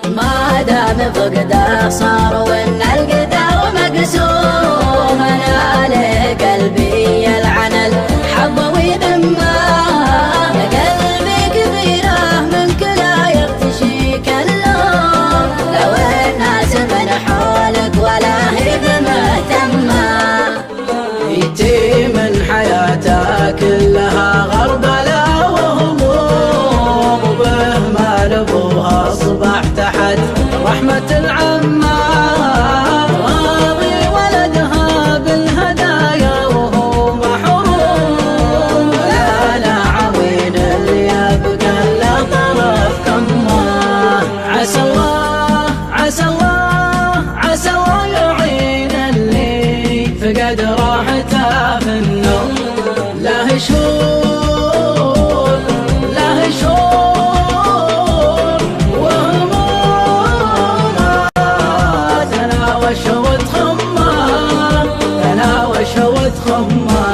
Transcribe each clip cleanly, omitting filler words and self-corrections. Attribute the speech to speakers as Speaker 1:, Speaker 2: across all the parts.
Speaker 1: ما دام فقده صار وان القدر مقسوم، انا لقلبي يلعن الحظ ويذمه، قلبي كبيره من كلا يغتشيك اللوم، لو الناس من حولك ولا هي بمهتمه،
Speaker 2: جيتي من حياتها كلها غربله وهموم، وبهمال ابوها اصبح تحت رحمة العمة، راضي ولدها بالهدايا وهو محروم، لا لا عوين اللي يبقى له طرف كمه، عسى الله عسى الله عسى الله يعين اللي فقد راحته في النوم، له شهور له شهور وهمومات، انا وشوت خمه انا وشوت خمه،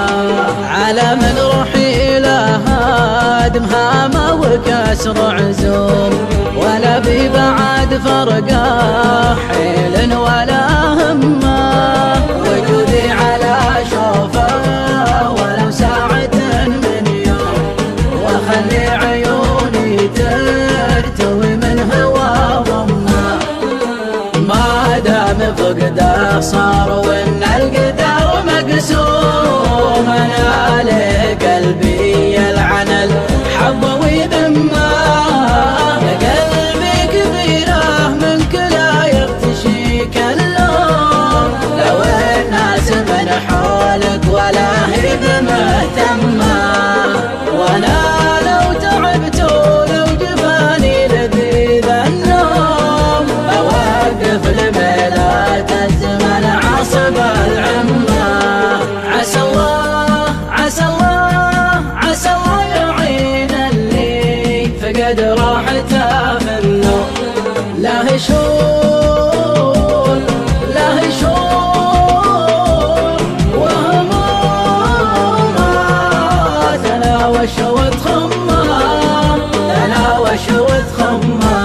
Speaker 2: على من روحي لها دمهامه وكسر عزوم، ولا بي بعد فرقه حيل ولا همه، وجودي على شوفه ولو ساعة من يوم، واخلي عيوني ترتوي من هوى ضمه، ما دام فقده صار وان القدر مقسوم، انا لقلبي يلعن الحظ ويذمه، قلبي كبيره من كلا يغتشيك اللوم، لو الناس من حولك ولا هي بمهتمه، وانا لو تعبت ولو جفاني لذيذ النوم، اوقف لميلات الزمن عصب العمه، عسى الله عسى الله عسى الله يعين اللي فقد راحته في النوم، له شهور له شهور وهمومات، انا وشوت خمه انا وشوت خمه.